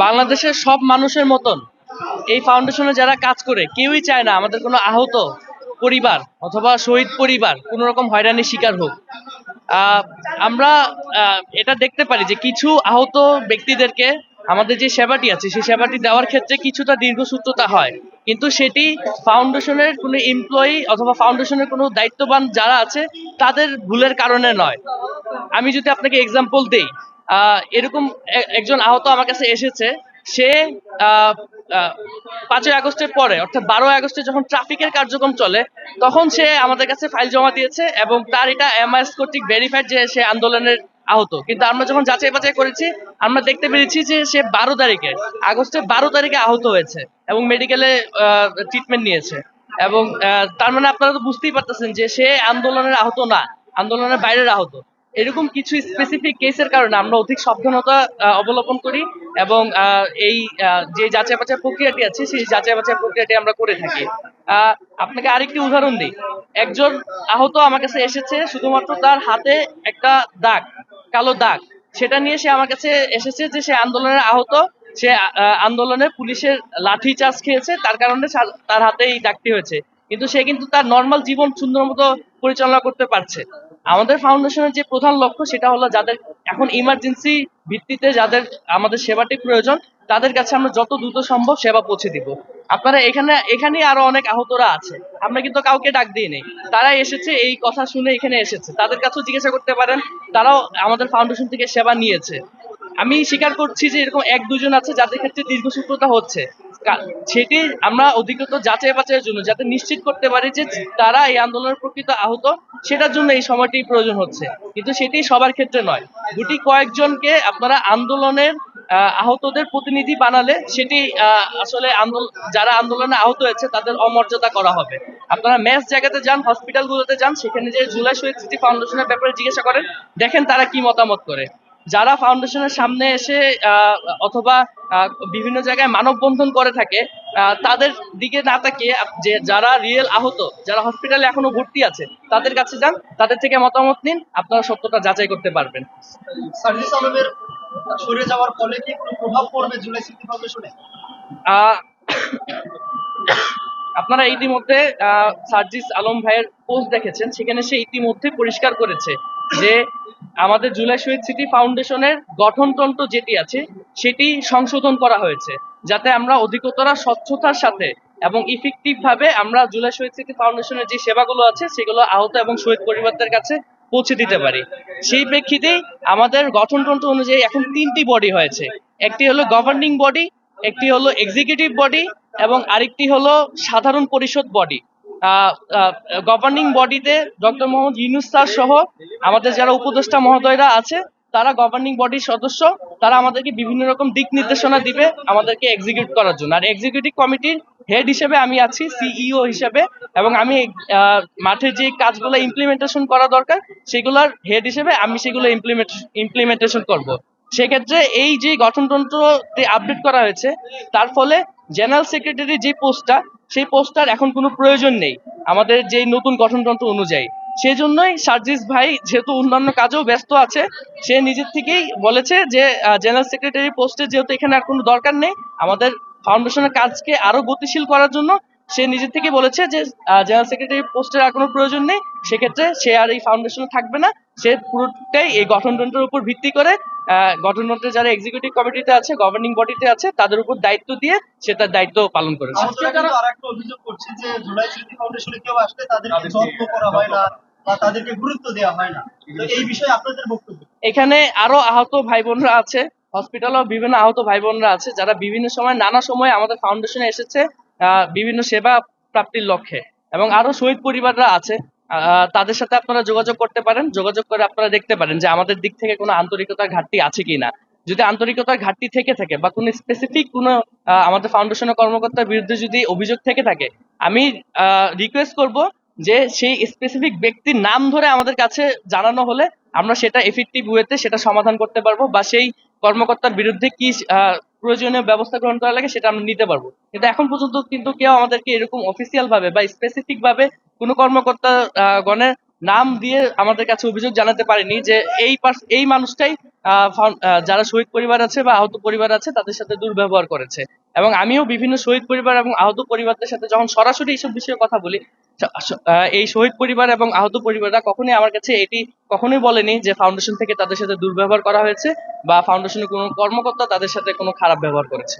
বাংলাদেশের সব মানুষের মতন এই ফাউন্ডেশনে যারা কাজ করে কেউই চায় না আমাদের কোনো আহত পরিবার অথবা শহীদ পরিবার কোনো রকম হয়রানির শিকার হোক। আহ, আমরা এটা দেখতে পারি যে কিছু আহত ব্যক্তিদেরকে আমাদের যে সেবাটি আছে সেই সেবাটি দেওয়ার ক্ষেত্রে কিছুটা দীর্ঘসূত্রতা হয়, কিন্তু সেটি ফাউন্ডেশনের কোনো এমপ্লয়ি অথবা ফাউন্ডেশনের কোনো দায়িত্ববান যারা আছে তাদের ভুলের কারণে নয়। আমি যদি আপনাকে এক্সাম্পল দেই, এরকম একজন আহত আমার কাছে এসেছে। সে আহ, আহ, 5ই আগস্টের পরে অর্থাৎ 12ই আগস্টে যখন ট্রাফিকের কার্যক্রম চলে তখন সে আমাদের কাছে ফাইল জমা দিয়েছে এবং তার এটা এমআইএস কর্তৃক ভেরিফাইড যে সে আন্দোলনের আহত, কিন্তু আমরা যখন যাচাই বাছাই করেছি আমরা দেখতে পেরেছি যে সে 12 তারিখে, আগস্টের 12 তারিখে আহত হয়েছে এবং মেডিকেলে ট্রিটমেন্ট নিয়েছে। এবং তার মানে আপনারা তো বুঝতেই পারতেছেন যে সে আন্দোলনের আহত না, আন্দোলনের বাইরের আহত। এরকম কিছু স্পেসিফিক কেসের কারণে আমরা অধিক সাবধানতা অবলম্বন করি এবং এই যে যাচাই বাছাই প্রক্রিয়াটি আছে সেই যাচাই বাছাই প্রক্রিয়াটি আমরা করে থাকি। আপনাকে আরেকটি উদাহরণ দিই। একজন আহত আমার কাছে এসেছে, শুধুমাত্র তার হাতে একটা দাগ, কালো দাগ, সেটা নিয়ে সে আমার কাছে এসেছে যে সে আন্দোলনের আহত, সে আন্দোলনে পুলিশের লাঠি চার্জ খেয়েছে, তার কারণে তার হাতে এই দাগটি হয়েছে। কিন্তু সে কিন্তু তার নর্মাল জীবন সুন্দর মতো পরিচালনা করতে পারছে। আমাদের ফাউন্ডেশনের যে প্রধান লক্ষ্য সেটা হলো যাদের এখন ইমার্জেন্সি ভিত্তিতে যাদের আমাদের সেবাটি প্রয়োজন তাদের কাছে আমরা যত দ্রুত সম্ভব সেবা পৌঁছে দিব। আপনারা এখানে আরো অনেক আহতরা আছে, আমরা কিন্তু কাউকে ডাক দিই নেই, তারা এসেছে এই কথা শুনে এখানে এসেছে, তাদের কাছেও জিজ্ঞাসা করতে পারেন, তারাও আমাদের ফাউন্ডেশন থেকে সেবা নিয়েছে। আমি স্বীকার করছি যে এরকম এক দুজন আছে যাদের ক্ষেত্রে দীর্ঘসূত্রতা হচ্ছে, সেটি আমরা অধিকৃত যাচাই বাছাইয়ের জন্য যাতে নিশ্চিত করতে পারি যে তারা এই আন্দোলনের প্রকৃত আহত, সেটার জন্য এই সময়টি প্রয়োজন হচ্ছে, কিন্তু সেটি সবার ক্ষেত্রে নয়। গুটি কয়েকজনকে আপনারা আন্দোলনের আহতদের প্রতিনিধি বানালে সেটি আসলে যারা আন্দোলনে আহত হয়েছে তাদের অমর্যাদা করা হবে। আপনারা ম্যাচ জায়গাতে যান, হসপিটালগুলোতে যান, সেখানে যে জুলাই শহীদ স্মৃতি ফাউন্ডেশনের ব্যাপারে জিজ্ঞাসা করেন, দেখেন তারা কি মতামত করে। যারা ফাউন্ডেশনের সামনে এসে অথবা বিভিন্ন জায়গায় মানববন্ধন করে থাকে তাদের দিকে না তাকিয়ে যে যারা রিয়েল আহত, যারা হসপিটালে এখনো ভর্তি আছে তাদের কাছে যান, তাদের থেকে মতামত নিন, আপনারা সত্যটা যাচাই করতে পারবেন। সার্জিস আলমের সরে যাওয়ার ফলে কি কোনো প্রভাব পড়বে জুলাই স্মৃতি ফাউন্ডেশনে? আপনারা ইতিমধ্যে সার্জিস আলম ভাইয়ের পোস্ট দেখেছেন, সেখানে সে ইতিমধ্যে পরিষ্কার করেছে যে আমাদের জুলাই শহীদ স্মৃতি ফাউন্ডেশনের গঠনতন্ত্র যেটি আছে সেটি সংশোধন করা হয়েছে যাতে আমরা অধিকতর স্বচ্ছতার সাথে এবং ইফেক্টিভ ভাবে আমরা জুলাই শহীদ স্মৃতি ফাউন্ডেশনের যে সেবাগুলো আছে সেগুলো আহত এবং শহীদ পরিবারদের কাছে পৌঁছে দিতে পারি। সেই প্রেক্ষিতেই আমাদের গঠনতন্ত্র অনুযায়ী এখন 3টি বডি হয়েছে। একটি হলো গভর্নিং বডি, একটি হলো এক্সিকিউটিভ বডি এবং আরেকটি হলো সাধারণ পরিষদ বডি। গভর্নিং বডিতে ডক্টর মোহাম্মদ ইউনূস স্যার সহ আমাদের যারা উপদেষ্টা মহোদয়রা আছে তারা গভর্নিং বডির সদস্য, তারা আমাদেরকে বিভিন্ন রকম দিক নির্দেশনা দিবে আমাদেরকে এক্সিকিউট করার জন্য। আর এক্সিকিউটিভ কমিটির হেড হিসেবে আমি আছি, সিইও হিসেবে, এবং আমি মাঠে যে কাজগুলো ইমপ্লিমেন্টেশন করা দরকার সেগুলোর হেড হিসেবে আমি সেগুলো ইমপ্লিমেন্টেশন করব। সেক্ষেত্রে এই যে গঠনতন্ত্র আপডেট করা হয়েছে তার ফলে জেনারেল সেক্রেটারি যে পোস্টটা, সেই পোস্টটার এখন কোনো প্রয়োজন নেই আমাদের যে নতুন গঠনতন্ত্র অনুযায়ী। সেজন্যই সার্জিস ভাই যেহেতু অন্যান্য কাজেও ব্যস্ত আছে, সে নিজের থেকেই বলেছে যে জেনারেল সেক্রেটারি পোস্টে যেহেতু এখানে আর কোনো দরকার নেই, আমাদের ফাউন্ডেশনের কাজকে আরো গতিশীল করার জন্য সে নিজের থেকে বলেছে যে জেনারেল সেক্রেটারি পোস্টের আর কোনো প্রয়োজন নেই, সেক্ষেত্রে সে আর এই ফাউন্ডেশনে থাকবে না। সে পুরোটাই এই গঠনতন্ত্রের উপর ভিত্তি করে গঠনতন্ত্রের যারা এক্সিকিউটিভ কমিটিতে আছে, গভর্নিং বডিতে আছে, তাদের উপর দায়িত্ব দিয়ে সে তার দায়িত্ব পালন করেছে। আরেকটা অভিযোগ করছে যে জুলাই স্মৃতি ফাউন্ডেশনে কেউ আসলে তাদেরকে যত্ন করা হয় না বা তাদেরকে গুরুত্ব দেওয়া হয় না, তো এই বিষয়ে আপনাদের বক্তব্য? এখানে আরো আহত ভাই বোনরা আছে, হসপিটালেও বিভিন্ন আহত ভাই বোনরা আছে যারা বিভিন্ন সময় নানা সময় আমাদের ফাউন্ডেশনে এসেছে বিভিন্ন সেবা প্রাপ্তির লক্ষ্যে, এবং আরো শহীদ পরিবাররা আছে। তাদের সাথে আপনারা যোগাযোগ করতে পারেন, যোগাযোগ করে আপনারা দেখতে পারেন যে আমাদের দিক থেকে কোনো আন্তরিকতার ঘাটতি আছে কিনা। যদি আন্তরিকতার ঘাটতি থেকে থাকে বা কোনো স্পেসিফিক কোনো আমাদের ফাউন্ডেশনের কর্মকর্তার বিরুদ্ধে যদি অভিযোগ থেকে থাকে, আমি রিকোয়েস্ট করব যে সেই স্পেসিফিক ব্যক্তির নাম ধরে আমাদের কাছে জানানো হলে আমরা সেটা এফেক্টিভ ওয়েতে সেটা সমাধান করতে পারবো, বা সেই কর্মকর্তার বিরুদ্ধে কি প্রয়োজনীয় ব্যবস্থা গ্রহণ করা লাগে সেটা আমরা নিতে পারবো। কিন্তু এখন পর্যন্ত কিন্তু কেউ আমাদেরকে এরকম অফিসিয়াল ভাবে বা স্পেসিফিক ভাবে কোনো কর্মকর্তা গণের নাম দিয়ে আমাদের কাছে অভিযোগ জানাতে পারেনি যে এই মানুষটাই যারা শহীদ পরিবার আছে বা আহত পরিবার আছে তাদের সাথে দুর্ব্যবহার করেছে। এবং আমিও বিভিন্ন শহীদ পরিবার এবং আহত পরিবারদের সাথে যখন সরাসরি এইসব বিষয়ে কথা বলি, এই শহীদ পরিবার এবং আহত পরিবাররা কখনোই আমার কাছে এটি কখনোই বলেনি যে ফাউন্ডেশন থেকে তাদের সাথে দুর্ব্যবহার করা হয়েছে বা ফাউন্ডেশনের কোনো কর্মকর্তা তাদের সাথে কোনো খারাপ ব্যবহার করেছে।